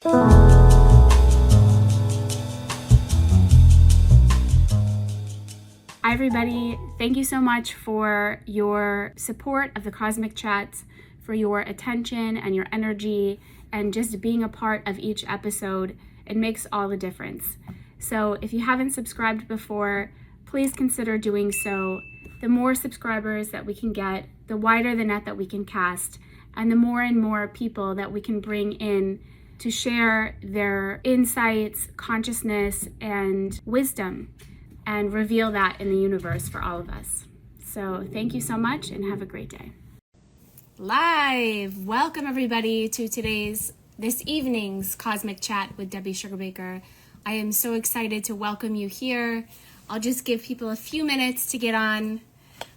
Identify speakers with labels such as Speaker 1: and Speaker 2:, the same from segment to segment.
Speaker 1: Hi, everybody. Thank you so much for your support of the Cosmic Chats, for your attention and your energy, and just being a part of each episode. It makes all the difference. So if you haven't subscribed before, please consider doing so. The more subscribers that we can get, the wider the net that we can cast, and the more and more people that we can bring in to share their insights, consciousness, and wisdom, and reveal that in the universe for all of us. So thank you so much and have a great day. Live! Welcome everybody to this evening's Cosmic Chat with Debbie Sugarbaker. I am so excited to welcome you here. I'll just give people a few minutes to get on.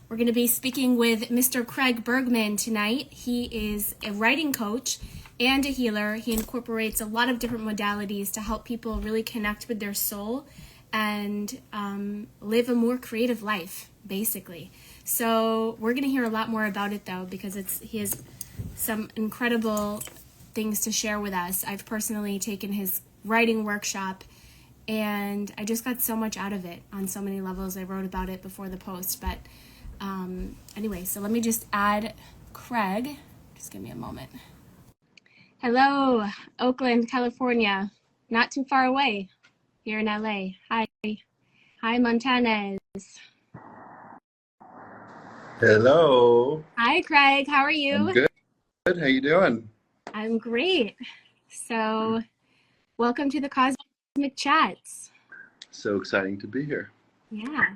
Speaker 1: We're going to be speaking with Mr. Craig Bergman tonight. He is a writing coach and a healer. He incorporates a lot of different modalities to help people really connect with their soul and live a more creative life, basically. So we're going to hear a lot more about it, though, because he has some incredible things to share with us. I've personally taken his writing workshop, and I just got so much out of it on so many levels. I wrote about it before the post, but anyway, so let me just add Craig. Just give me a moment. Hello, Oakland, California. Not too far away. Here in LA. Hi. Hi, Montanez.
Speaker 2: Hello.
Speaker 1: Hi, Craig. How are you?
Speaker 2: I'm good. How you doing?
Speaker 1: I'm great. So, welcome to the Cosmic Chats.
Speaker 2: So exciting to be here.
Speaker 1: Yeah.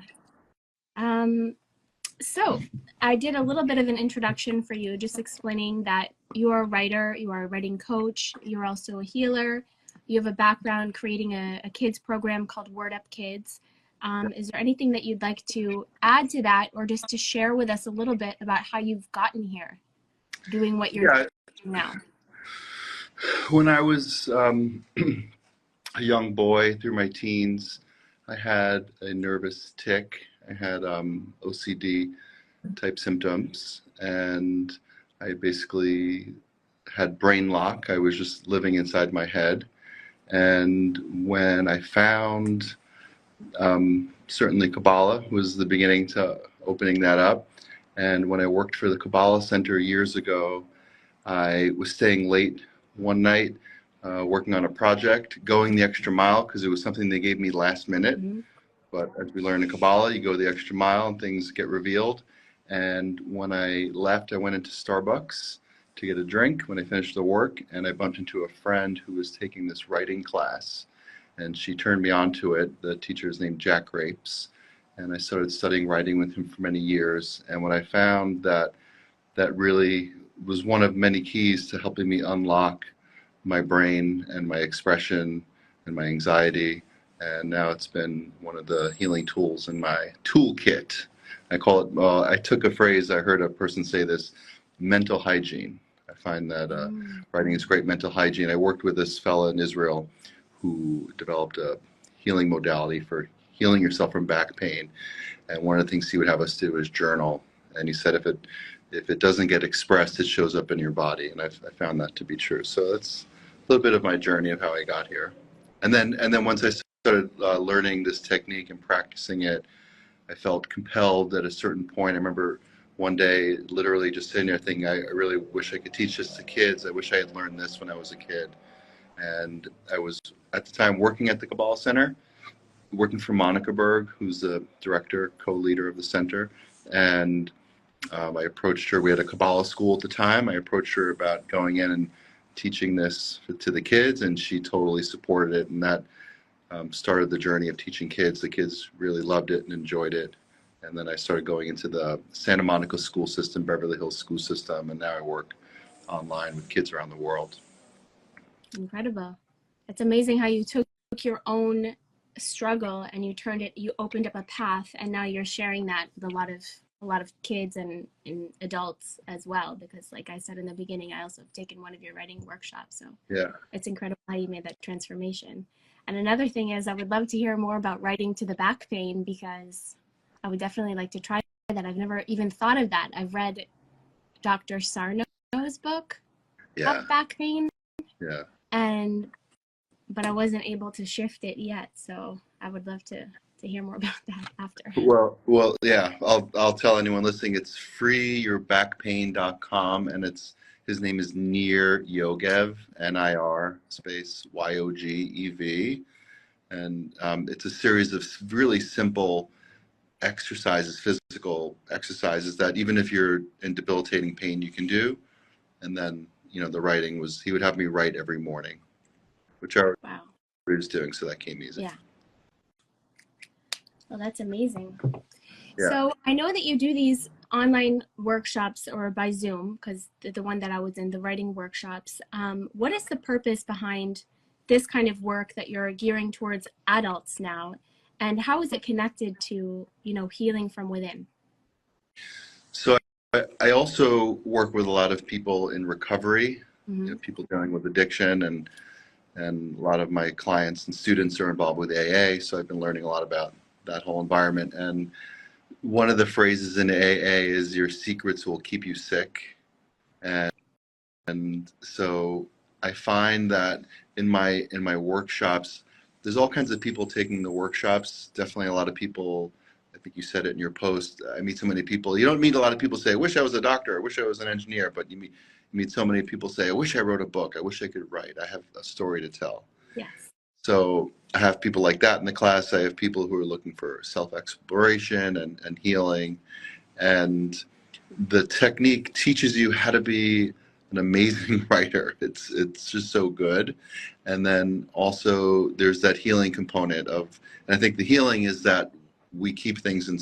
Speaker 1: So, I did a little bit of an introduction for you, just explaining that you are a writer, you are a writing coach, you're also a healer. You have a background creating a kids program called Word Up Kids. Is there anything that you'd like to add to that, or just to share with us a little bit about how you've gotten here, doing what you're doing now?
Speaker 2: When I was a young boy through my teens, I had a nervous tic. I had OCD type symptoms, and I basically had brain lock. I was just living inside my head. And when I found, certainly Kabbalah was the beginning to opening that up. And when I worked for the Kabbalah Center years ago, I was staying late one night, working on a project, going the extra mile because it was something they gave me last minute. Mm-hmm. But as we learn in Kabbalah, you go the extra mile and things get revealed. And when I left, I went into Starbucks to get a drink when I finished the work, and I bumped into a friend who was taking this writing class, and she turned me on to it. The teacher is named Jack Rapes, and I started studying writing with him for many years. And what I found that really was one of many keys to helping me unlock my brain and my expression and my anxiety. And now it's been one of the healing tools in my toolkit. I call it, I took a phrase, I heard a person say this, mental hygiene. I find that writing is great mental hygiene. I worked with this fella in Israel who developed a healing modality for healing yourself from back pain. And one of the things he would have us do is journal. And he said if it doesn't get expressed, it shows up in your body. And I found that to be true. So that's a little bit of my journey of how I got here. And then once I started learning this technique and practicing it, I felt compelled at a certain point. I remember one day literally just sitting there thinking, I really wish I could teach this to kids. I wish I had learned this when I was a kid. And I was at the time working at the Kabbalah Center, working for Monica Berg, who's the director, co-leader of the center. And I approached her. We had a Kabbalah school at the time. I approached her about going in and teaching this to the kids, and she totally supported it. And that started the journey of teaching kids. The kids really loved it and enjoyed it. And then I started going into the Santa Monica school system, Beverly Hills school system, and now I work online with kids around the world.
Speaker 1: Incredible. It's amazing how you took your own struggle and you opened up a path, and now you're sharing that with a lot of kids and adults as well, because like I said in the beginning, I also have taken one of your writing workshops. So yeah, it's incredible how you made that transformation. And another thing is I would love to hear more about writing to the back pain, because I would definitely like to try that. I've never even thought of that. I've read Dr. Sarno's book about back pain.
Speaker 2: Yeah.
Speaker 1: and but I wasn't able to shift it yet. So I would love to hear more about that after.
Speaker 2: Yeah, I'll tell anyone listening. It's freeyourbackpain.com, and his name is Nir Yogev, Nir space Yogev, and it's a series of really simple exercises, physical exercises that even if you're in debilitating pain, you can do. And then the writing was he would have me write every morning, which I
Speaker 1: Wow.
Speaker 2: was doing, so that came easy.
Speaker 1: Yeah. Well, that's amazing.
Speaker 2: Yeah.
Speaker 1: So I know that you do these online workshops or by Zoom, because the one that I was in, the writing workshops. What is the purpose behind this kind of work that you're gearing towards adults now? And how is it connected to, healing from within?
Speaker 2: So I also work with a lot of people in recovery,
Speaker 1: Mm-hmm.
Speaker 2: people dealing with addiction, and a lot of my clients and students are involved with AA. So I've been learning a lot about that whole environment. And one of the phrases in AA is your secrets will keep you sick. And so I find that in my workshops, there's all kinds of people taking the workshops. Definitely a lot of people. I think you said it in your post. I meet so many people. You don't meet a lot of people say, "I wish I was a doctor. I wish I was an engineer." But you meet so many people say, "I wish I wrote a book. I wish I could write. I have a story to tell."
Speaker 1: Yes.
Speaker 2: So I have people like that in the class. I have people who are looking for self-exploration and healing. And the technique teaches you how to be an amazing writer. It's just so good. And then also there's that healing component and I think the healing is that we keep things in.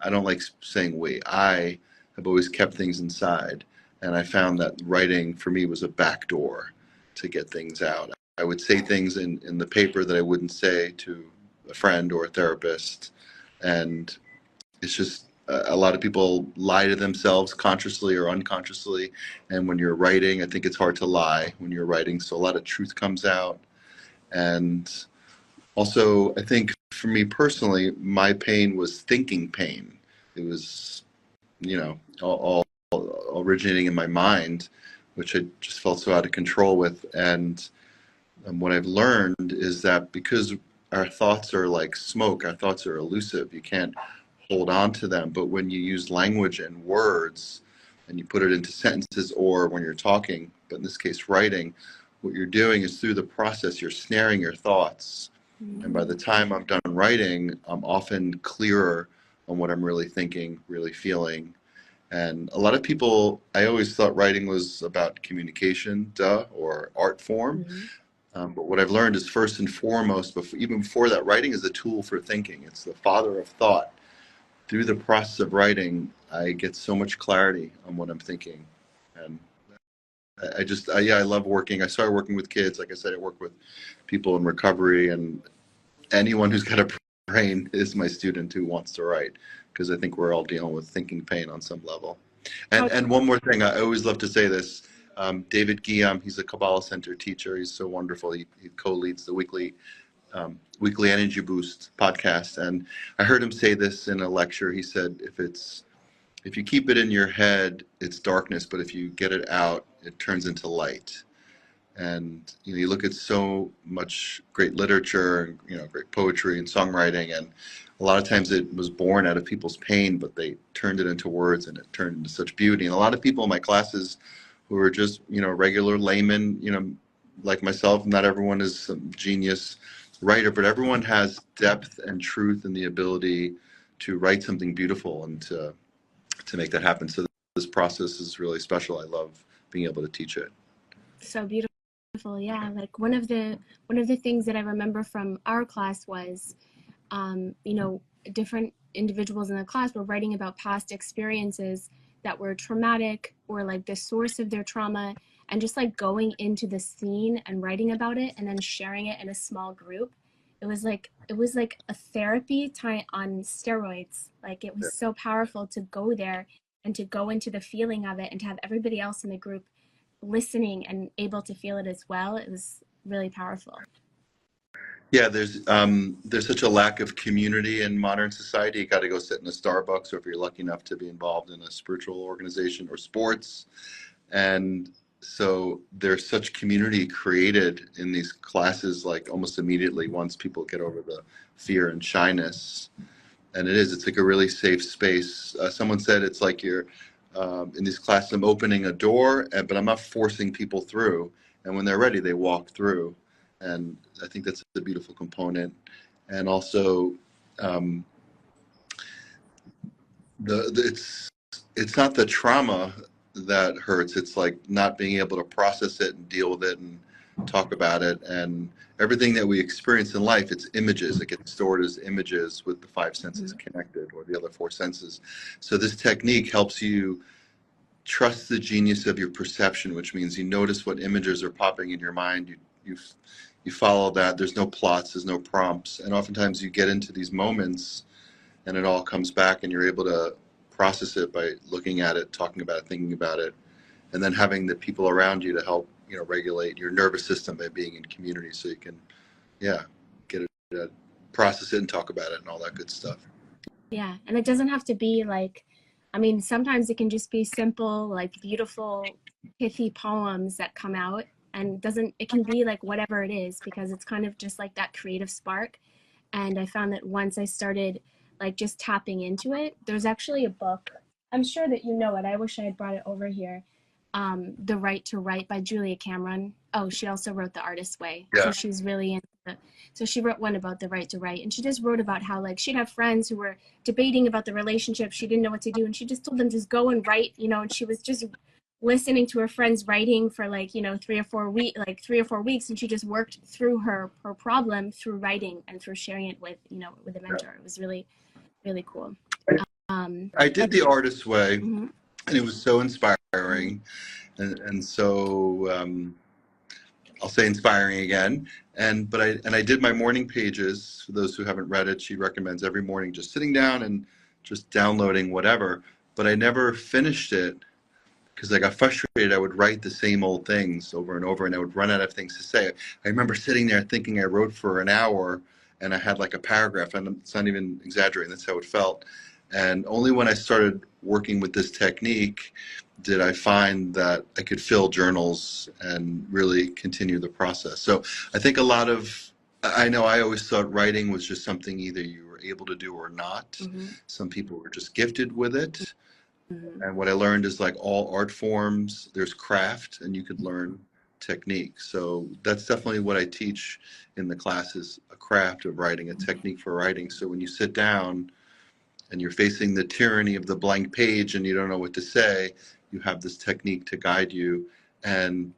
Speaker 2: I don't like saying we. I have always kept things inside, and I found that writing for me was a back door to get things out. I would say things in the paper that I wouldn't say to a friend or a therapist, and it's just a lot of people lie to themselves consciously or unconsciously. And when you're writing, I think it's hard to lie when you're writing. So a lot of truth comes out. And also, I think for me personally, my pain was thinking pain. It was, all originating in my mind, which I just felt so out of control with. And what I've learned is that because our thoughts are like smoke, our thoughts are elusive. You can't hold on to them. But when you use language and words and you put it into sentences, or when you're talking, but in this case, writing, what you're doing is through the process, you're snaring your thoughts. And by the time I'm done writing, I'm often clearer on what I'm really thinking, really feeling. And a lot of people, I always thought writing was about communication, or art form. But what I've learned is first and foremost, even before that, writing is a tool for thinking. It's the father of thought. Through the process of writing, I get so much clarity on what I'm thinking. And I love working. I started working with kids. Like I said, I work with people in recovery, and anyone who's got a brain is my student who wants to write, because I think we're all dealing with thinking pain on some level. And one more thing, I always love to say this. David Guillaume, he's a Kabbalah Center teacher. He's so wonderful. He co-leads the weekly Energy Boost podcast. And I heard him say this in a lecture. He said, if you keep it in your head, it's darkness, but if you get it out, it turns into light. And you look at so much great literature, great poetry and songwriting, and a lot of times it was born out of people's pain, but they turned it into words, and it turned into such beauty. And a lot of people in my classes who are just regular laymen, like myself, not everyone is some genius writer, but everyone has depth and truth and the ability to write something beautiful and to make that happen. So this process is really special. I love being able to teach it.
Speaker 1: So beautiful. Yeah, like one of the things that I remember from our class was different individuals in the class were writing about past experiences that were traumatic, or like the source of their trauma, and just like going into the scene and writing about it and then sharing it in a small group. It was like a therapy time on steroids. Like, it was so powerful to go there and to go into the feeling of it, and to have everybody else in the group listening and able to feel it as well. It was really powerful.
Speaker 2: Yeah, there's such a lack of community in modern society. You got to go sit in a Starbucks, or if you're lucky enough to be involved in a spiritual organization or sports. And so there's such community created in these classes, like almost immediately once people get over the fear and shyness. And it's like a really safe space. Someone said it's like you're in these classes, I'm opening a door, but I'm not forcing people through. And when they're ready, they walk through. And I think that's a beautiful component. And also, um, it's not the trauma that hurts. It's like not being able to process it and deal with it and talk about it. And everything that we experience in life, it's images. It gets stored as images with the five senses
Speaker 1: Mhm.
Speaker 2: connected, or the other four senses. So this technique helps you trust the genius of your perception, which means you notice what images are popping in your mind. You follow that. There's no plots. There's no prompts. And oftentimes you get into these moments and it all comes back and you're able to process it by looking at it, talking about it, thinking about it, and then having the people around you to help, regulate your nervous system by being in community, so you can, yeah, get it, process it and talk about it and all that good stuff.
Speaker 1: Yeah, and it doesn't have to be like, I mean, sometimes it can just be simple, like beautiful, pithy poems that come out, and doesn't it can be like whatever it is because it's kind of just like that creative spark. And I found that once I started like just tapping into it, there's actually a book. I'm sure that you know it. I wish I had brought it over here. The Right to Write by Julia Cameron. Oh, she also wrote The Artist's Way. So
Speaker 2: Yeah.
Speaker 1: she's really into so she wrote one about the right to write, and she just wrote about how like she'd have friends who were debating about the relationship. She didn't know what to do, and she just told them just go and write, and she was just listening to her friends writing for like 3 or 4 weeks, and she just worked through her problem through writing and through sharing it with a mentor. It was really really cool.
Speaker 2: I did
Speaker 1: But
Speaker 2: The Artist's Way,
Speaker 1: mhm.
Speaker 2: and it was so inspiring, and so I'll say inspiring again. But I did my morning pages. For those who haven't read it, she recommends every morning just sitting down and just downloading whatever. But I never finished it because I got frustrated. I would write the same old things over and over, and I would run out of things to say. I remember sitting there thinking I wrote for an hour, and I had like a paragraph, and it's not even exaggerating. That's how it felt. And only when I started working with this technique did I find that I could fill journals and really continue the process. So I think I know I always thought writing was just something either you were able to do or not.
Speaker 1: Mm-hmm.
Speaker 2: Some people were just gifted with it.
Speaker 1: Mm-hmm.
Speaker 2: And what I learned is like all art forms, there's craft and you could learn technique. So that's definitely what I teach in the classes, a craft of writing, a technique for writing. So when you sit down and you're facing the tyranny of the blank page and you don't know what to say, you have this technique to guide you. And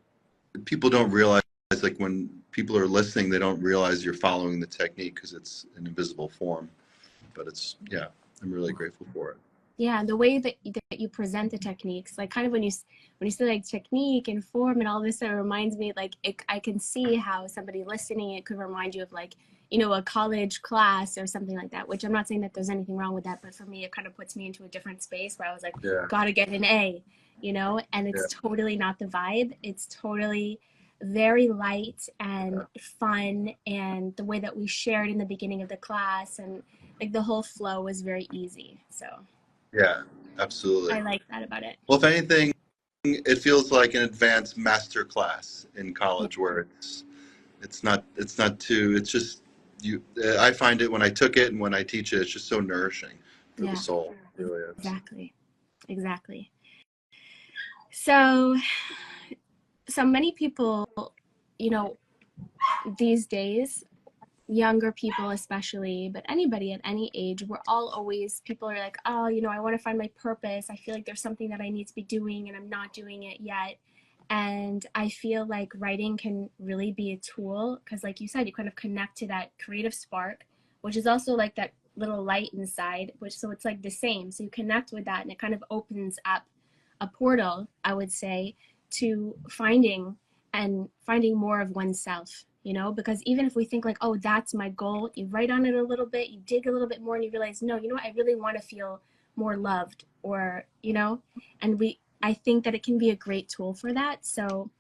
Speaker 2: people don't realize, like when people are listening, they don't realize you're following the technique because it's an invisible form. But yeah, I'm really grateful for it.
Speaker 1: Yeah, the way that you present the techniques, like kind of when you say like technique and form and all this, it reminds me like I can see how somebody listening it could remind you of like a college class or something like that. Which I'm not saying that there's anything wrong with that, but for me, it kind of puts me into a different space where I was like,
Speaker 2: Yeah.
Speaker 1: gotta get an A, and
Speaker 2: Yeah.
Speaker 1: it's totally not the vibe. It's totally very light and fun, and the way that we shared in the beginning of the class and like the whole flow was very easy. So.
Speaker 2: Yeah, absolutely.
Speaker 1: I like that about it.
Speaker 2: Well, if anything, it feels like an advanced master class in
Speaker 1: Yeah,
Speaker 2: college where it's not too, it's just you. I find it when I took it and when I teach it, it's just so nourishing for the
Speaker 1: yeah,
Speaker 2: soul. It really is.
Speaker 1: exactly, exactly. So, so many people, you know, these days, younger people especially, but anybody at any age, people are like, oh, I want to find my purpose. I feel like there's something that I need to be doing and I'm not doing it yet. And I feel like writing can really be a tool because, like you said, you kind of connect to that creative spark, which is also like that little light inside, so it's like the same. So you connect with that and it kind of opens up a portal, I would say, to finding more of oneself, because even if we think like, oh, that's my goal, you write on it a little bit, you dig a little bit more, and you realize, no, what, I really want to feel more loved, or and I think that it can be a great tool for that. So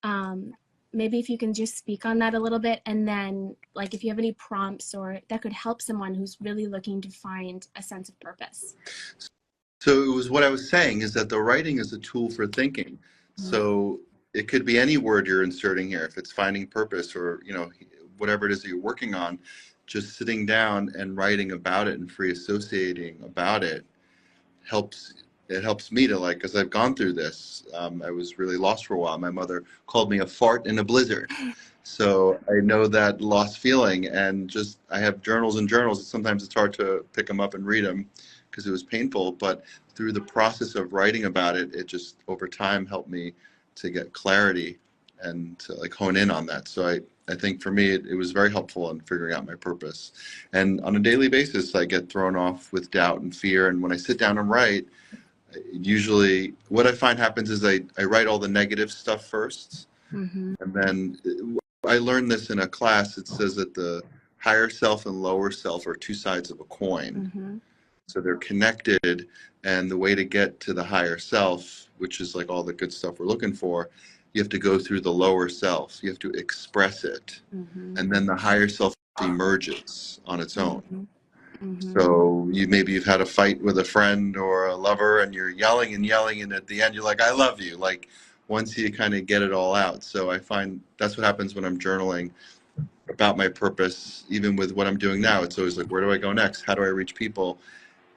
Speaker 1: um, maybe if you can just speak on that a little bit, and then like if you have any prompts or that could help someone who's really looking to find a sense of purpose.
Speaker 2: So it was what I was saying is that the writing is a tool for thinking.
Speaker 1: Mhm.
Speaker 2: So it could be any word you're inserting here. If it's finding purpose or, whatever it is that you're working on, just sitting down and writing about it and free associating about it helps. It helps me to, like, because I've gone through this. I was really lost for a while. My mother called me a fart in a blizzard. So I know that lost feeling, and just I have journals and journals. Sometimes it's hard to pick them up and read them because it was painful. But through the process of writing about it, it just over time helped me to get clarity and to like hone in on that. So I think for me, it was very helpful in figuring out my purpose. And on a daily basis, I get thrown off with doubt and fear. And when I sit down and write, usually what I find happens is I write all the negative stuff first.
Speaker 1: Mm-hmm.
Speaker 2: And then I learned this in a class. It says that the higher self and lower self are two sides of a coin.
Speaker 1: Mm-hmm.
Speaker 2: So they're connected. And the way to get to the higher self, which is like all the good stuff we're looking for, you have to go through the lower self. You have to express it.
Speaker 1: Mm-hmm.
Speaker 2: And then the higher self emerges on its own.
Speaker 1: Mm-hmm. Mm-hmm.
Speaker 2: So you've had a fight with a friend or a lover and you're yelling and yelling, and at the end you're like, I love you. Like once you kind of get it all out. So I find that's what happens when I'm journaling about my purpose. Even with what I'm doing now, it's always like, where do I go next? How do I reach people?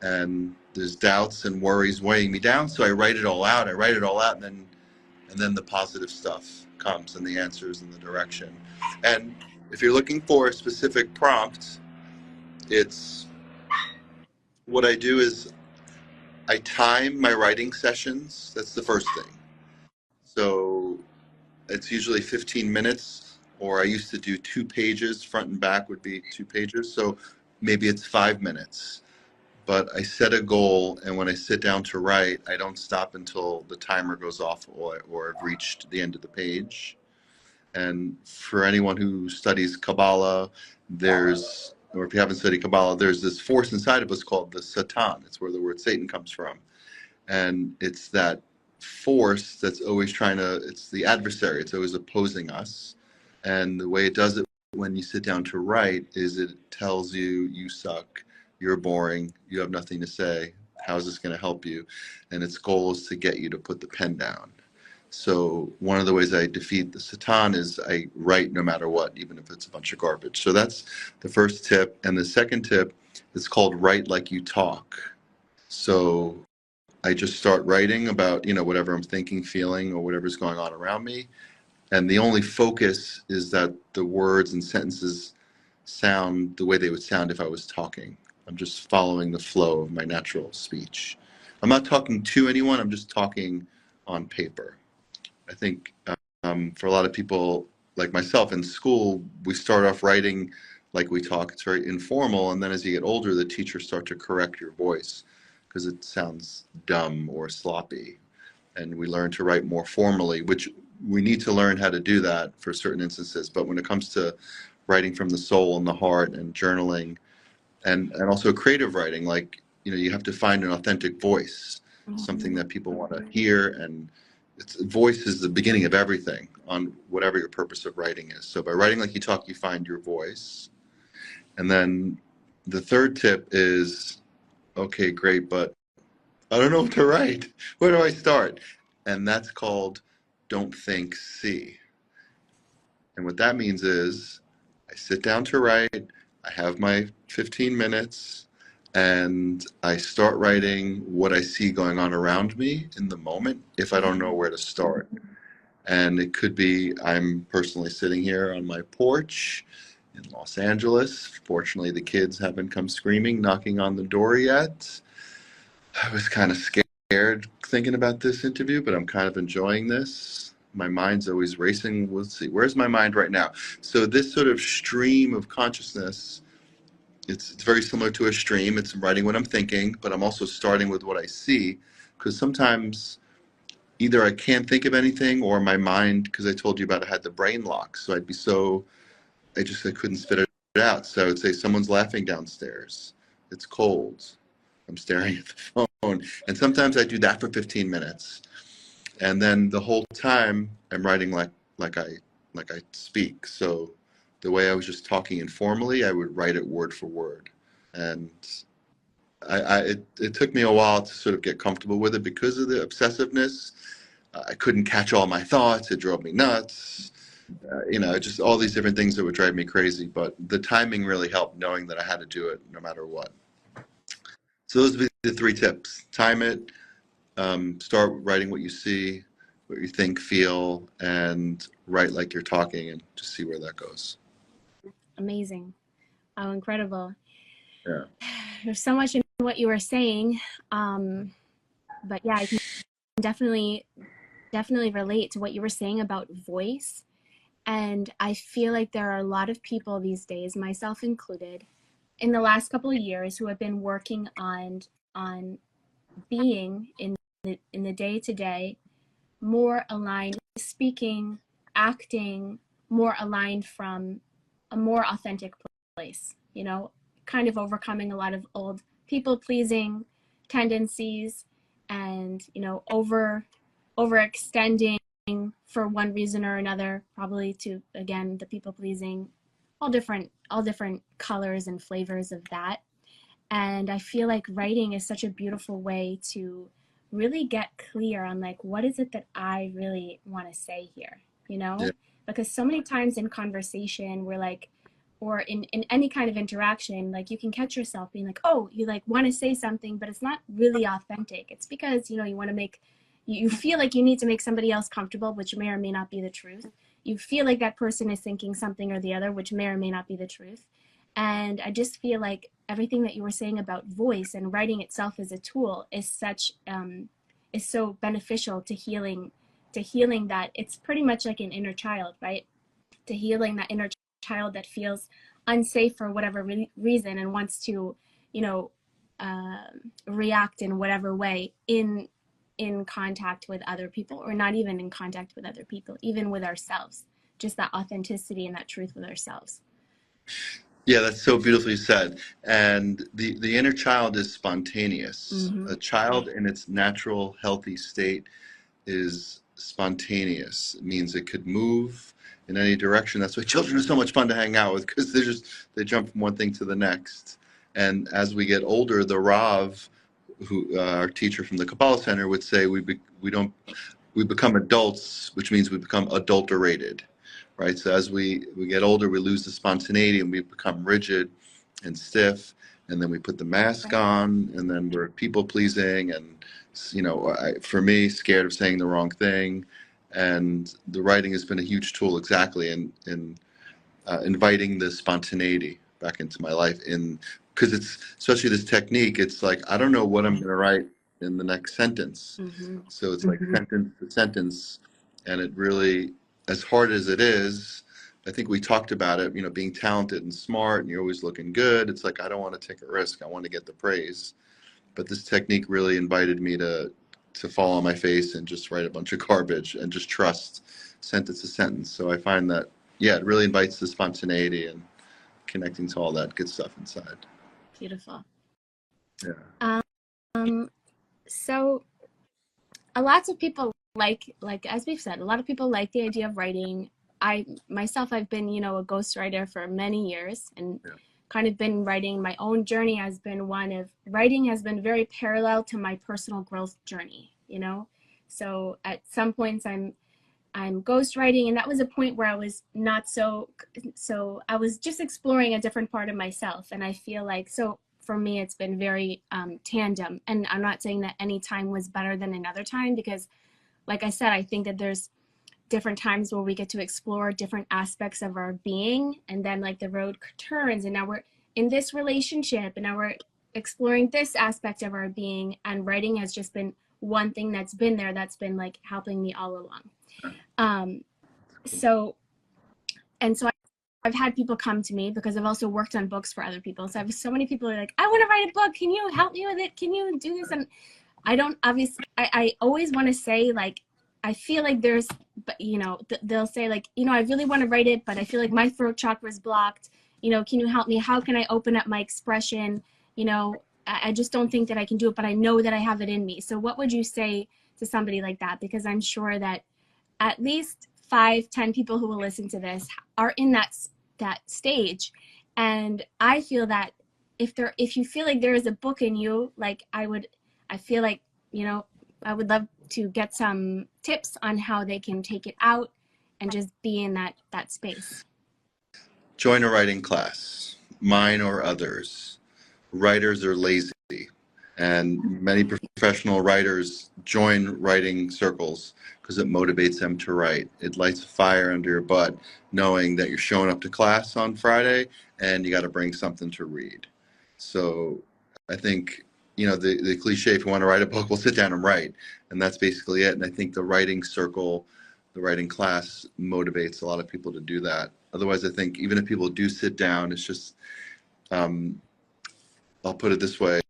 Speaker 2: And there's doubts and worries weighing me down. So I write it all out. And then the positive stuff comes and the answers and the direction. And if you're looking for a specific prompt, it's what I do is I time my writing sessions. That's the first thing. So it's usually 15 minutes, or I used to do 2 pages, front and back would be 2 pages. So maybe it's 5 minutes. But I set a goal, and when I sit down to write, I don't stop until the timer goes off or I've reached the end of the page. And for anyone who studies Kabbalah, or if you haven't studied Kabbalah, there's this force inside of us called the Satan. It's where the word Satan comes from. And it's that force that's always it's the adversary. It's always opposing us. And the way it does it when you sit down to write is it tells you, you suck, you're boring, you have nothing to say, how is this going to help you? And its goal is to get you to put the pen down. So one of the ways I defeat the Satan is I write no matter what, even if it's a bunch of garbage. So that's the first tip. And the second tip is called write like you talk. So I just start writing about, whatever I'm thinking, feeling, or whatever's going on around me. And the only focus is that the words and sentences sound the way they would sound if I was talking. I'm just following the flow of my natural speech. I'm not talking to anyone. I'm just talking on paper. I think for a lot of people like myself in school, we start off writing like we talk. It's very informal. And then as you get older, the teachers start to correct your voice because it sounds dumb or sloppy. And we learn to write more formally, which we need to learn how to do that for certain instances. But when it comes to writing from the soul and the heart and journaling and also creative writing, like, you have to find an authentic voice, something that people want to hear. And voice is the beginning of everything on whatever your purpose of writing is. So by writing like you talk, you find your voice. And then the third tip is, okay, great, but I don't know what to write. Where do I start? And that's called don't think, see. And what that means is I sit down to write, I have my 15 minutes, and I start writing what I see going on around me in the moment if I don't know where to start. And it could be I'm personally sitting here on my porch in Los Angeles. Fortunately, the kids haven't come screaming, knocking on the door yet. I was kind of scared thinking about this interview, but I'm kind of enjoying this. My mind's always racing. Let's see, where's my mind right now? So this sort of stream of consciousness, it's very similar to a stream. It's writing what I'm thinking, but I'm also starting with what I see, because sometimes either I can't think of anything or my mind, because I told you about it, had the brain lock. So I couldn't spit it out. So I would say someone's laughing downstairs. It's cold. I'm staring at the phone. And sometimes I do that for 15 minutes. And then the whole time I'm writing like I speak. So the way I was just talking informally, I would write it word for word. And it took me a while to sort of get comfortable with it because of the obsessiveness. I couldn't catch all my thoughts. It drove me nuts. Just all these different things that would drive me crazy. But the timing really helped, knowing that I had to do it no matter what. So those would be the three tips: time it, start writing what you see, what you think, feel, and write like you're talking, and just see where that goes.
Speaker 1: Amazing. Oh, incredible.
Speaker 2: Yeah.
Speaker 1: There's so much in what you were saying. But yeah, I can definitely relate to what you were saying about voice. And I feel like there are a lot of people these days, myself included, in the last couple of years who have been working on being in the day to day more aligned, speaking, acting, more aligned from a more authentic place, kind of overcoming a lot of old people pleasing tendencies and, overextending for one reason or another, probably to, again, the people pleasing, all different colors and flavors of that. And I feel like writing is such a beautiful way to really get clear on, like, what is it that I really want to say here,
Speaker 2: Yeah.
Speaker 1: because so many times in conversation we're like, or in any kind of interaction, like, you can catch yourself being like, oh, you like want to say something, but it's not really authentic. It's because, you want to make, you feel like you need to make somebody else comfortable, which may or may not be the truth. You feel like that person is thinking something or the other, which may or may not be the truth. And I just feel like everything that you were saying about voice and writing itself as a tool is is so beneficial to healing that. It's pretty much like an inner child, right? To healing that inner child that feels unsafe for whatever reason and wants to, react in whatever way in contact with other people, or not even in contact with other people, even with ourselves. Just that authenticity and that truth with ourselves.
Speaker 2: Yeah, that's so beautifully said. And the inner child is spontaneous.
Speaker 1: Mm-hmm.
Speaker 2: A child in its natural, healthy state is spontaneous. It means it could move in any direction. That's why children are so much fun to hang out with, because they jump from one thing to the next. And as we get older, the Rav, who our teacher from the Kabbalah Center, would say we become adults, which means we become adulterated, right? So as we get older, we lose the spontaneity and we become rigid and stiff, and then we put the mask on, and then we're people pleasing, and for me, scared of saying the wrong thing. And the writing has been a huge tool, exactly, in inviting the spontaneity back into my life. Because it's, especially this technique, it's like I don't know what I'm going to write in the next sentence.
Speaker 1: Mm-hmm.
Speaker 2: So it's like sentence to sentence, and it really, as hard as it is, I think we talked about it, being talented and smart, and you're always looking good. It's like I don't want to take a risk. I want to get the praise. But this technique really invited me to fall on my face and just write a bunch of garbage and just trust sentence to sentence. So I find that, yeah, it really invites the spontaneity and connecting to all that good stuff inside.
Speaker 1: Beautiful.
Speaker 2: Yeah.
Speaker 1: So a lots of people like as we've said, a lot of people like the idea of writing. I've been, a ghostwriter for many years, and kind of been writing. My own journey has been one of writing has been very parallel to my personal growth journey, So at some points I'm ghostwriting, and that was a point where I was not so I was just exploring a different part of myself. And I feel like, so for me, it's been very tandem. And I'm not saying that any time was better than another time, because like I said, I think that there's different times where we get to explore different aspects of our being, and then like the road turns, and now we're in this relationship, and now we're exploring this aspect of our being, and writing has just been one thing that's been there, that's been like helping me all along. So I've had people come to me because I've also worked on books for other people. So I have so many people who are like, I want to write a book. Can you help me with it? Can you do this? And I don't, obviously, I always want to say, like, I feel like there's, but they'll say like, I really want to write it, but I feel like my throat chakra is blocked. Can you help me? How can I open up my expression? I just don't think that I can do it, but I know that I have it in me. So what would you say to somebody like that? Because I'm sure that at least 5-10 people who will listen to this are in that stage. And I feel that if you feel like there is a book in you, like I feel like, I would love to get some tips on how they can take it out and just be in that space.
Speaker 2: Join a writing class, mine or others. Writers are lazy, and many professional writers join writing circles because it motivates them to write. It lights a fire under your butt knowing that you're showing up to class on Friday and you got to bring something to read. So I think, the cliche, if you want to write a book, we'll sit down and write. And that's basically it. And I think the writing circle, the writing class motivates a lot of people to do that. Otherwise, I think even if people do sit down, it's just, I'll put it this way.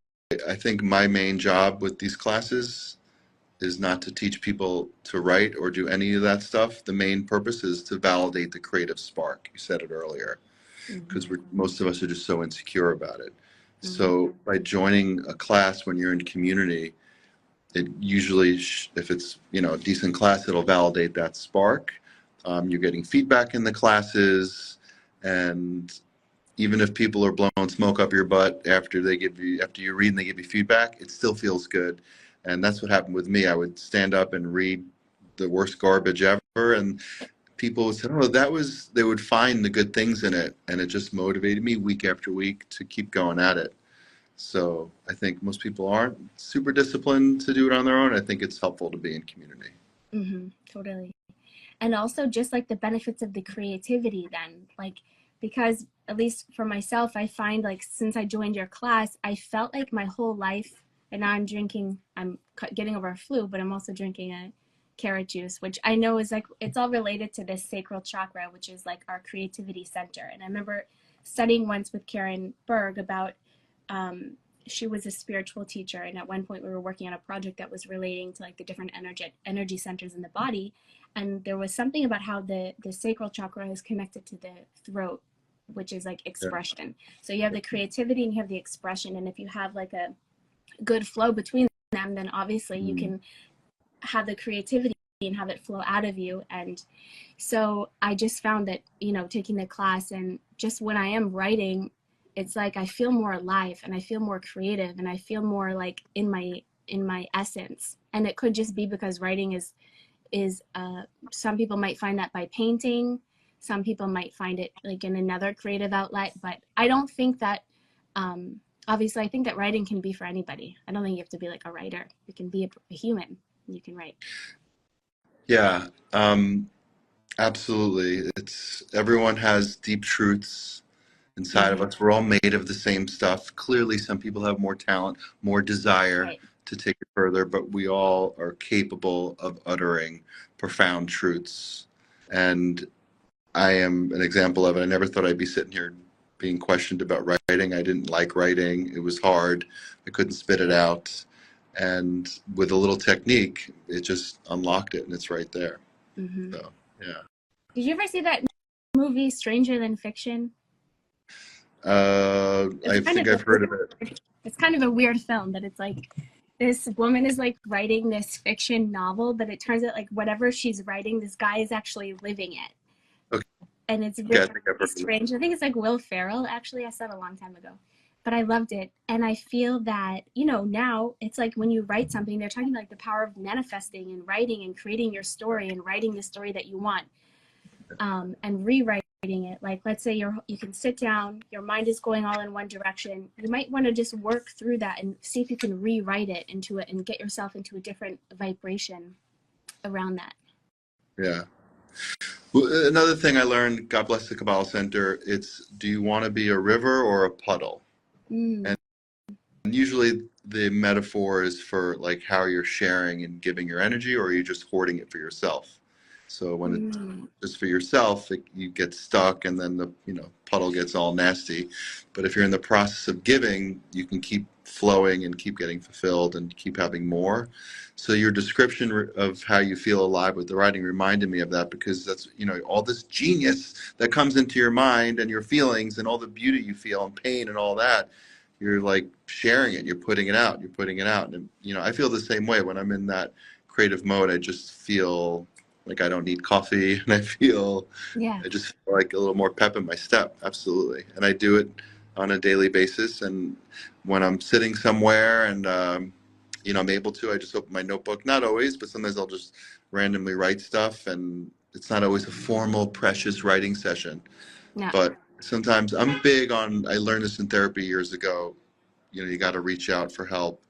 Speaker 2: I think my main job with these classes is not to teach people to write or do any of that stuff. The main purpose is to validate the creative spark. You said it earlier, because most of us are just so insecure about it. So by joining a class when you're in community, it usually, if it's a decent class, it'll validate that spark. You're getting feedback in the classes, and even if people are blowing smoke up your butt after you read and they give you feedback, it still feels good. And that's what happened with me. I would stand up and read the worst garbage ever, and people would say, they would find the good things in it, and it just motivated me week after week to keep going at it. So I think most people aren't super disciplined to do it on their own. I think it's helpful to be in community.
Speaker 1: Totally. And also just like the benefits of the creativity then, like, because at least for myself, I find like since I joined your class, I felt like my whole life, and now I'm getting over a flu, but I'm also drinking a carrot juice, which I know is like, it's all related to this sacral chakra, which is like our creativity center. And I remember studying once with Karen Berg about, she was a spiritual teacher, and at one point we were working on a project that was relating to like the different energy centers in the body, and there was something about how the sacral chakra is connected to the throat, which is like expression. So you have the creativity and you have the expression, and if you have like a good flow between them, then obviously you can have the creativity and have it flow out of you. And so I just found that taking the class, and just when I am writing, it's like I feel more alive and I feel more creative and I feel more like in my essence. And it could just be because writing is some people might find that by painting, some people might find it like in another creative outlet, but I don't think that obviously I think that writing can be for anybody. I don't think you have to be like a writer. You can be a human, you can write.
Speaker 2: Yeah, absolutely. Everyone has deep truths inside of us. We're all made of the same stuff. Clearly, some people have more talent, more desire to take it further, but we all are capable of uttering profound truths. And I am an example of it. I never thought I'd be sitting here being questioned about writing. I didn't like writing. It was hard. I couldn't spit it out. And with a little technique, it just unlocked it, and it's right there. So, yeah.
Speaker 1: Did you ever see that movie Stranger Than Fiction?
Speaker 2: I think I've heard of it.
Speaker 1: It's kind of a weird film, but it's like this woman is like writing this fiction novel, but it turns out like whatever she's writing, this guy is actually living it. Okay. And it's really strange. I think it's like Will Ferrell, actually. I saw it a long time ago, but I loved it. And I feel that, now it's like when you write something, they're talking about like the power of manifesting and writing and creating your story and writing the story that you want, and rewriting it. Like, let's say you can sit down, your mind is going all in one direction. You might want to just work through that and see if you can rewrite it into it and get yourself into a different vibration around that.
Speaker 2: Yeah. Well, another thing I learned, God bless the Kabbalah Center, it's, do you want to be a river or a puddle? And usually the metaphor is for like how you're sharing and giving your energy, or are you just hoarding it for yourself? So when it's just for yourself, you get stuck, and then the puddle gets all nasty. But if you're in the process of giving, you can keep flowing and keep getting fulfilled and keep having more. So your description of how you feel alive with the writing reminded me of that, because that's all this genius that comes into your mind and your feelings and all the beauty you feel and pain and all that. You're like sharing it. You're putting it out. And I feel the same way when I'm in that creative mode. I just feel like I don't need coffee, and I just feel like a little more pep in my step. Absolutely. And I do it on a daily basis. And when I'm sitting somewhere and, I'm able to. I just open my notebook. Not always, but sometimes I'll just randomly write stuff, and it's not always a formal, precious writing session.
Speaker 1: Yeah.
Speaker 2: But sometimes I'm big on, I learned this in therapy years ago, you got to reach out for help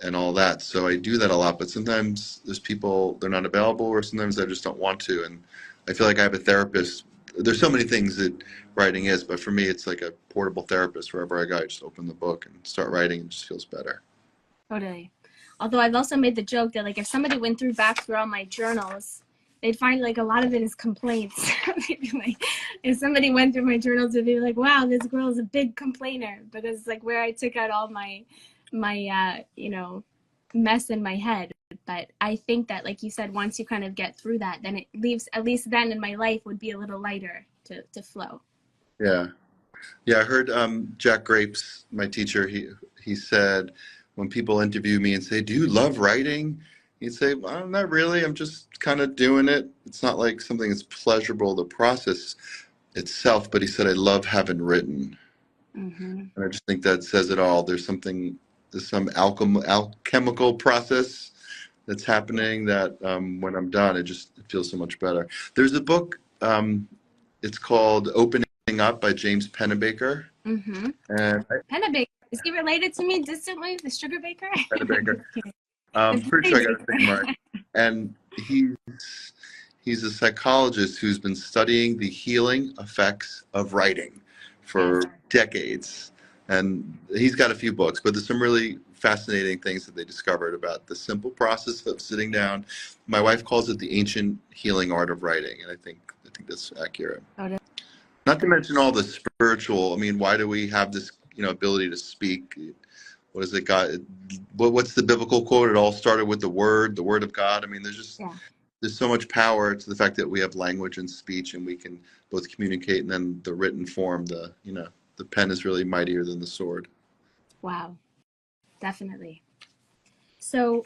Speaker 2: and all that. So I do that a lot, but sometimes there's people, they're not available, or sometimes I just don't want to. And I feel like I have a therapist. There's so many things that writing is, but for me, it's like a portable therapist. Wherever I go, I just open the book and start writing. It just feels better.
Speaker 1: Totally. Although I've also made the joke that like if somebody went back through all my journals, they'd find like a lot of it is complaints. Like, if somebody went through my journals, they'd be like, "Wow, this girl is a big complainer," because it's like where I took out all my mess in my head. But I think that, like you said, once you kind of get through that, then it leaves, at least then in my life, would be a little lighter to flow.
Speaker 2: Yeah. I heard Jack Grapes, my teacher, he said when people interview me and say, "Do you love writing?" He'd say, "Well, not really. I'm just kind of doing it. It's not like something that's pleasurable, the process itself." But he said, "I love having written."
Speaker 1: Mm-hmm.
Speaker 2: And I just think that says it all. There's some alchemical process that's happening that when I'm done, it feels so much better. There's a book, it's called Opening Up by James Pennebaker.
Speaker 1: Mm-hmm.
Speaker 2: And
Speaker 1: Pennebaker, is he related to me distantly, the sugar baker?
Speaker 2: Pennebaker. Pretty sure I got his name right. And he's a psychologist who's been studying the healing effects of writing for decades. And he's got a few books, but there's some really fascinating things that they discovered about the simple process of sitting down. My wife calls it the ancient healing art of writing, and I think that's accurate. Not to mention all the spiritual. I mean, why do we have this, ability to speak? What is it, God? What's the biblical quote? It all started with the word of God. I mean, there's so much power to the fact that we have language and speech, and we can both communicate, and then the written form, the pen is really mightier than the sword.
Speaker 1: Wow, definitely. So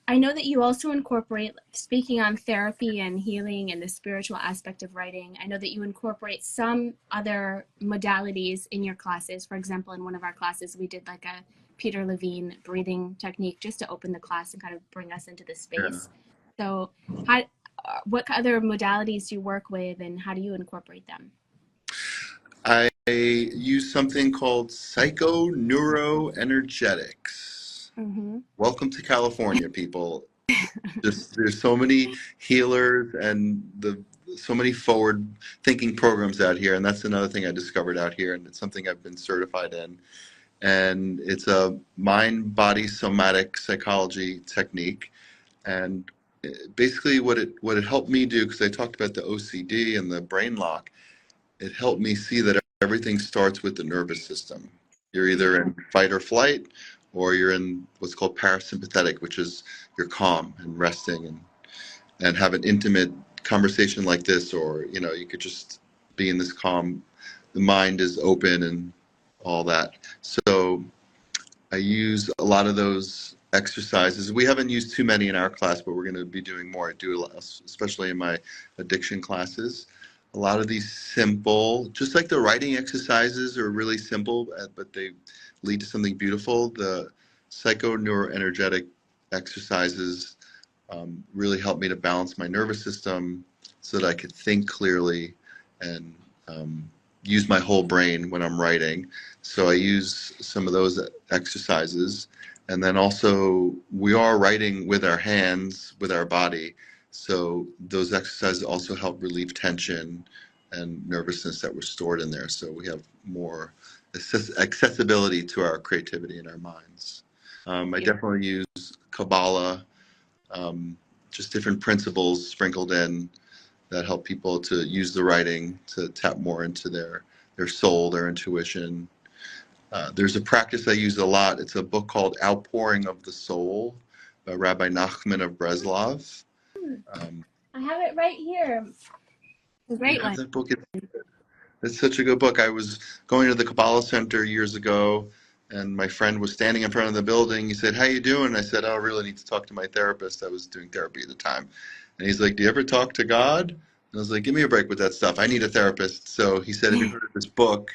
Speaker 1: I know that you also incorporate, speaking on therapy and healing and the spiritual aspect of writing, I know that you incorporate some other modalities in your classes. For example, in one of our classes, we did like a Peter Levine breathing technique just to open the class and kind of bring us into the space. So what other modalities do you work with, and how do you incorporate them?
Speaker 2: I use something called psychoneuroenergetics.
Speaker 1: Mm-hmm.
Speaker 2: Welcome to California, people. There's so many healers and so many forward thinking programs out here, and that's another thing I discovered out here, and it's something I've been certified in. And it's a mind-body somatic psychology technique. And basically what it helped me do, because I talked about the OCD and the brain lock, it helped me see that everything starts with the nervous system. You're either in fight or flight, or you're in what's called parasympathetic, which is you're calm and resting and have an intimate conversation like this, or you could just be in this calm, the mind is open and all that. So I use a lot of those exercises. We haven't used too many in our class, but we're going to be doing more. I do a lot, especially in my addiction classes. A lot of these simple, just like the writing exercises are really simple, but they lead to something beautiful. The psychoneuroenergetic exercises really help me to balance my nervous system so that I could think clearly and use my whole brain when I'm writing. So I use some of those exercises. And then also we are writing with our hands, with our body. So those exercises also help relieve tension and nervousness that were stored in there. So we have more accessibility to our creativity in our minds. I definitely use Kabbalah, just different principles sprinkled in that help people to use the writing to tap more into their soul, their intuition. There's a practice I use a lot. It's a book called Outpouring of the Soul by Rabbi Nachman of Breslov.
Speaker 1: I have it right here. A great one.
Speaker 2: That book, it's such a good book. I was going to the Kabbalah Center years ago, and my friend was standing in front of the building. He said, "How you doing?" I said, "Oh, I really need to talk to my therapist." I was doing therapy at the time. And he's like, "Do you ever talk to God?" And I was like, "Give me a break with that stuff. I need a therapist." So he said, "Have you heard of this book,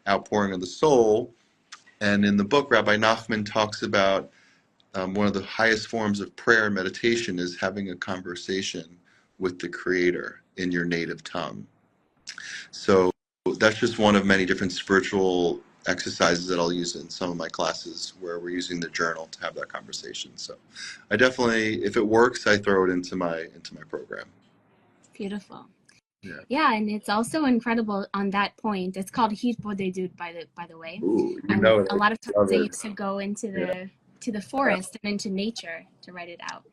Speaker 2: Outpouring of the Soul?" And in the book, Rabbi Nachman talks about one of the highest forms of prayer and meditation is having a conversation with the Creator in your native tongue. So that's just one of many different spiritual exercises that I'll use in some of my classes where we're using the journal to have that conversation. So I definitely, if it works, I throw it into my program.
Speaker 1: Beautiful.
Speaker 2: Yeah.
Speaker 1: Yeah, and it's also incredible on that point. It's called Hidbodedut, by the way.
Speaker 2: Ooh, you
Speaker 1: And
Speaker 2: know it.
Speaker 1: a lot of times
Speaker 2: Love
Speaker 1: I
Speaker 2: it.
Speaker 1: used to go into
Speaker 2: Yeah.
Speaker 1: the forest and into nature to write it out.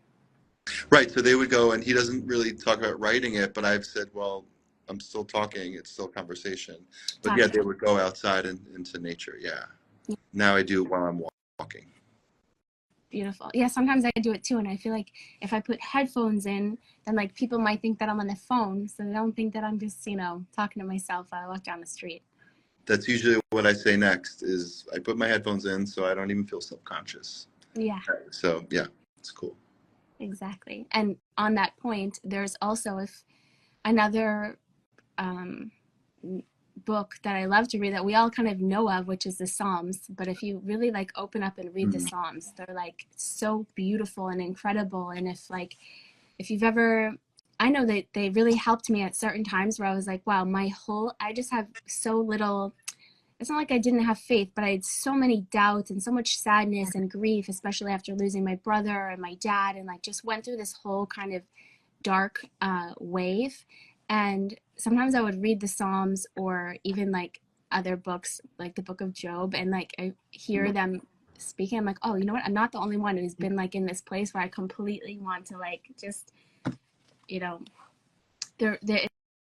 Speaker 2: Right. So they would go, and he doesn't really talk about writing it, but I've said, well, I'm still talking. It's still conversation. But yeah, they would go outside and into nature. Yeah. Now I do it while I'm walking.
Speaker 1: Beautiful. Yeah, sometimes I do it too, and I feel like if I put headphones in, then like people might think that I'm on the phone, so they don't think that I'm just, talking to myself while I walk down the street.
Speaker 2: That's usually what I say next is I put my headphones in so I don't even feel self-conscious.
Speaker 1: Yeah.
Speaker 2: So yeah, it's cool.
Speaker 1: Exactly. And on that point, there's also another book that I love to read that we all kind of know of, which is the Psalms. But if you really like open up and read the Psalms, they're like so beautiful and incredible. And if you've ever, I know that they really helped me at certain times where I was like, wow, I just have so little. It's not like I didn't have faith, but I had so many doubts and so much sadness and grief, especially after losing my brother and my dad, and like just went through this whole kind of dark wave. And sometimes I would read the Psalms or even like other books, like the Book of Job, and like I hear them speaking. I'm like, oh, you know what? I'm not the only one who's been like in this place where I completely want to like just, there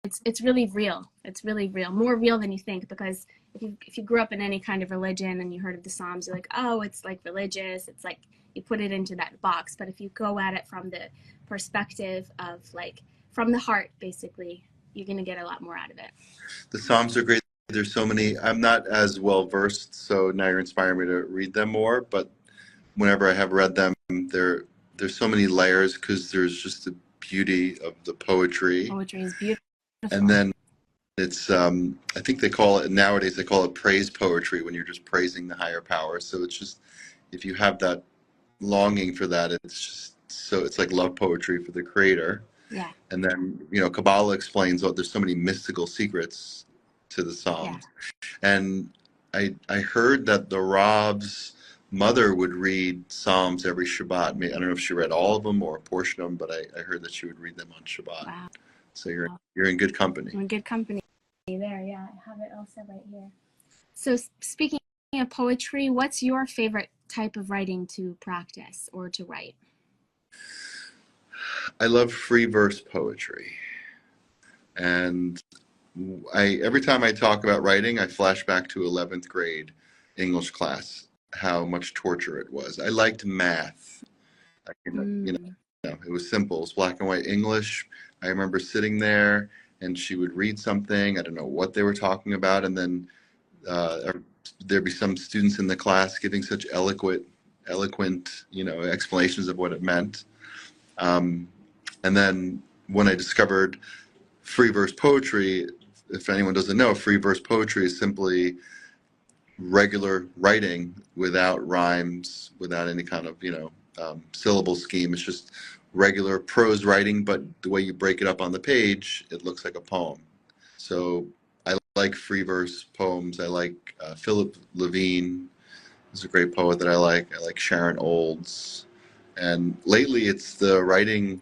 Speaker 1: it's really real. It's really real, more real than you think, because if you grew up in any kind of religion and you heard of the Psalms, you're like, oh, it's like religious. It's like you put it into that box. But if you go at it from the perspective of like from the heart, basically, you're gonna get a lot more out of it.
Speaker 2: The Psalms are great. There's so many. I'm not as well versed, so now you're inspiring me to read them more. But whenever I have read them, there's so many layers because there's just the beauty of the poetry.
Speaker 1: Poetry is beautiful.
Speaker 2: And then it's I think nowadays they call it praise poetry when you're just praising the higher power. So it's just, if you have that longing for that, it's like love poetry for the Creator.
Speaker 1: Yeah.
Speaker 2: And then Kabbalah explains there's so many mystical secrets to the Psalms. Yeah. And I heard that the Rav's mother would read Psalms every Shabbat. I don't know if she read all of them or a portion of them, but I heard that she would read them on Shabbat.
Speaker 1: Wow.
Speaker 2: So you're in good company.
Speaker 1: I'm in good company there. Yeah, I have it also right here. So speaking of poetry, what's your favorite type of writing to practice or to write?
Speaker 2: I love free verse poetry. And every time I talk about writing, I flash back to 11th grade English class, how much torture it was. I liked math. It was simple. It was black and white English. I remember sitting there and she would read something. I don't know what they were talking about. And then there'd be some students in the class giving such eloquent, explanations of what it meant. And then when I discovered free verse poetry, if anyone doesn't know, free verse poetry is simply regular writing without rhymes, without any kind of, syllable scheme. It's just regular prose writing, but the way you break it up on the page, it looks like a poem. So I like free verse poems. I like Philip Levine is a great poet that I like. I like Sharon Olds. And lately it's the writing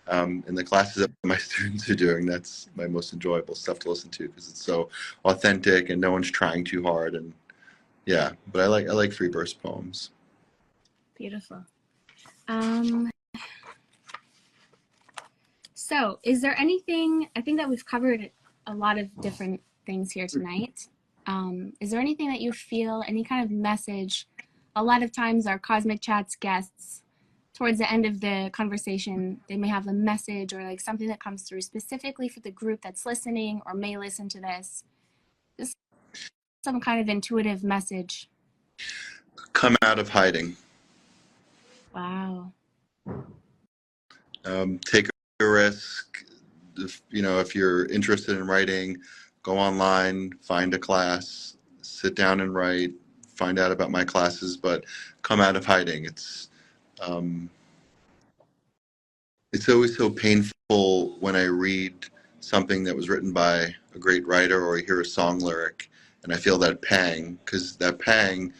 Speaker 2: in the classes that my students are doing. That's my most enjoyable stuff to listen to because it's so authentic and no one's trying too hard. And yeah, but I like free verse poems.
Speaker 1: Beautiful. So is there anything, I think that we've covered a lot of different things here tonight. Is there anything that you feel, any kind of message? A lot of times our Cosmic Chats guests, towards the end of the conversation, they may have a message or like something that comes through specifically for the group that's listening or may listen to this. Just some kind of intuitive message.
Speaker 2: Come out of hiding.
Speaker 1: Wow.
Speaker 2: Take a risk. If you're interested in writing, go online, find a class, sit down and write, find out about my classes, but come out of hiding. Um, it's always so painful when I read something that was written by a great writer or I hear a song lyric and I feel that pang, because that pang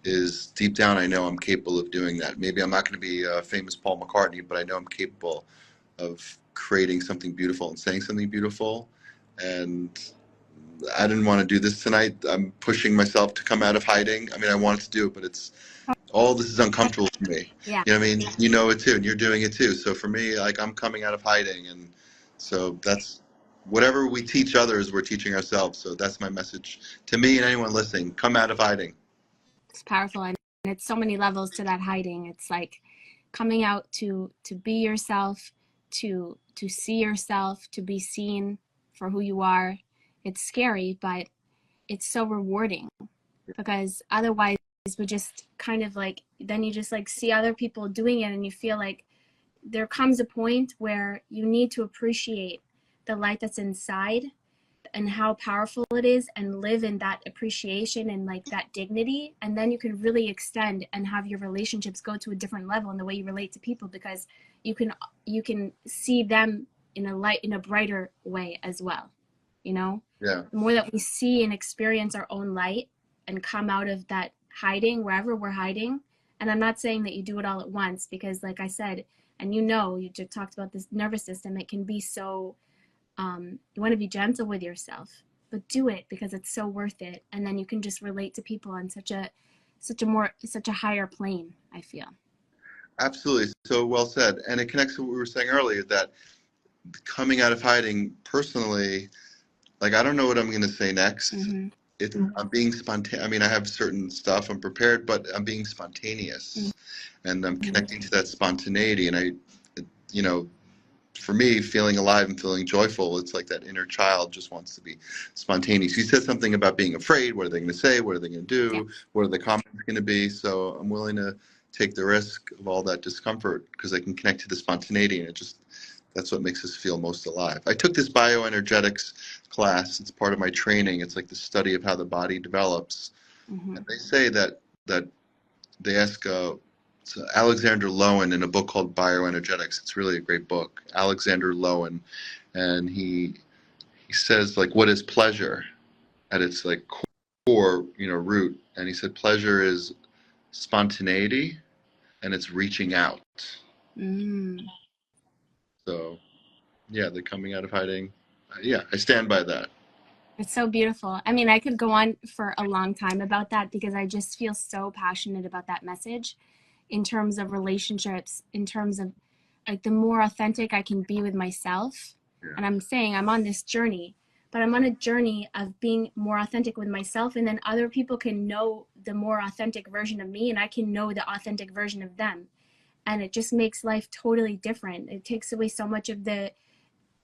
Speaker 2: is deep down, I know I'm capable of doing that. Maybe I'm not going to be a famous Paul McCartney, but I know I'm capable of creating something beautiful and saying something beautiful. And I didn't want to do this tonight. I'm pushing myself to come out of hiding. I mean, I wanted to do it, but it's all this is uncomfortable for me.
Speaker 1: Yeah.
Speaker 2: You know what I mean? You know it too, and you're doing it too. So for me, like I'm coming out of hiding, and so that's whatever we teach others, we're teaching ourselves. So that's my message to me and anyone listening: come out of hiding.
Speaker 1: It's powerful, and it's so many levels to that hiding. It's like coming out to be yourself, to see yourself, to be seen for who you are. It's scary, but it's so rewarding, because otherwise we just kind of like, then you just like see other people doing it and you feel like there comes a point where you need to appreciate the light that's inside and how powerful it is, and live in that appreciation and like that dignity, and then you can really extend and have your relationships go to a different level in the way you relate to people, because you can see them in a brighter way as well, you know.
Speaker 2: Yeah.
Speaker 1: The more that we see and experience our own light and come out of that hiding, wherever we're hiding, and I'm not saying that you do it all at once, because like I said, and you know, you just talked about this nervous system, it can be so you want to be gentle with yourself, but do it because it's so worth it, and then you can just relate to people on such a higher plane, I feel.
Speaker 2: Absolutely. So well said. And it connects to what we were saying earlier, that coming out of hiding personally, like I don't know what I'm going to say next.
Speaker 1: Mm-hmm.
Speaker 2: I'm being spontaneous. I mean, I have certain stuff I'm prepared, but I'm being spontaneous, and I'm connecting to that spontaneity. And you know, for me, feeling alive and feeling joyful, it's like that inner child just wants to be spontaneous. You said something about being afraid. What are they going to say? What are they going to do?
Speaker 1: Yeah.
Speaker 2: What are the comments going to be? So I'm willing to take the risk of all that discomfort because I can connect to the spontaneity, and that's what makes us feel most alive. I took this bioenergetics class. It's part of my training. It's like the study of how the body develops.
Speaker 1: Mm-hmm.
Speaker 2: And they say that they ask Alexander Lowen in a book called Bioenergetics. It's really a great book. Alexander Lowen, and he says like, what is pleasure at its like core, root? And he said pleasure is spontaneity, and it's reaching out.
Speaker 1: Mm.
Speaker 2: So yeah, the coming out of hiding. Yeah, I stand by that.
Speaker 1: It's so beautiful. I mean, I could go on for a long time about that, because I just feel so passionate about that message in terms of relationships, in terms of like the more authentic I can be with myself.
Speaker 2: Yeah.
Speaker 1: And I'm saying I'm on this journey, but I'm on a journey of being more authentic with myself, and then other people can know the more authentic version of me, and I can know the authentic version of them. And it just makes life totally different. It takes away so much of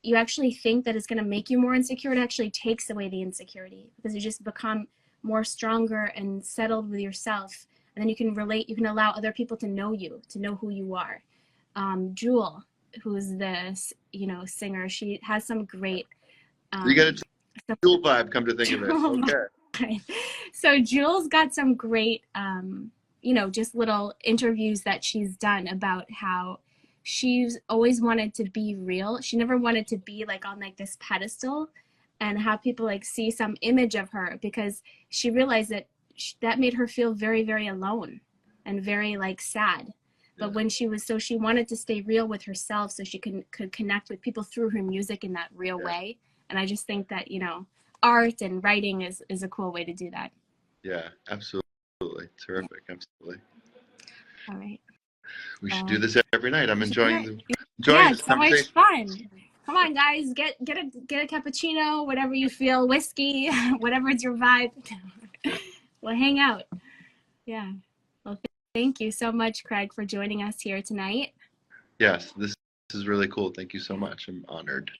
Speaker 1: you actually think that it's going to make you more insecure. It actually takes away the insecurity, because you just become more stronger and settled with yourself. And then you can relate, you can allow other people to know you, to know who you are. Jewel, who's the, singer, she has some great,
Speaker 2: You got a Jewel vibe, come to think of it. Okay.
Speaker 1: So Jewel's got some great, just little interviews that she's done about how she's always wanted to be real. She never wanted to be like on like this pedestal and have people like see some image of her, because she realized that that made her feel very, very alone and very like sad. But when she wanted to stay real with herself so she could connect with people through her music in that real way. And I just think that, art and writing is a cool way to do that.
Speaker 2: Yeah, absolutely. Terrific. Absolutely.
Speaker 1: All right.
Speaker 2: We should do this every night. I'm enjoying
Speaker 1: it's so much fun. Come on, guys, get a cappuccino, whatever you feel, whiskey, whatever is your vibe. We'll hang out. Yeah. Well, thank you so much, Craig, for joining us here tonight.
Speaker 2: Yes, this is really cool. Thank you so much. I'm honored.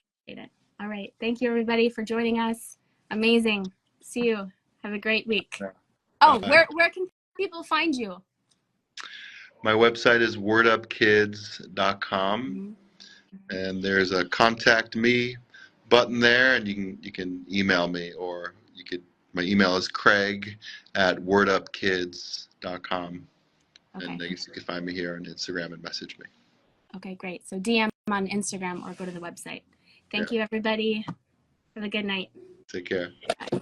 Speaker 1: All right. Thank you, everybody, for joining us. Amazing. See you. Have a great week. Yeah. Oh, where can people find you?
Speaker 2: My website is wordupkids.com, and there's a contact me button there, and you can email me, or my email is craig@wordupkids.com.
Speaker 1: Okay.
Speaker 2: And I guess you can find me here on Instagram and message me.
Speaker 1: Okay, great. So DM on Instagram or go to the website. Thank you, everybody. Have a good night.
Speaker 2: Take care.
Speaker 1: Bye.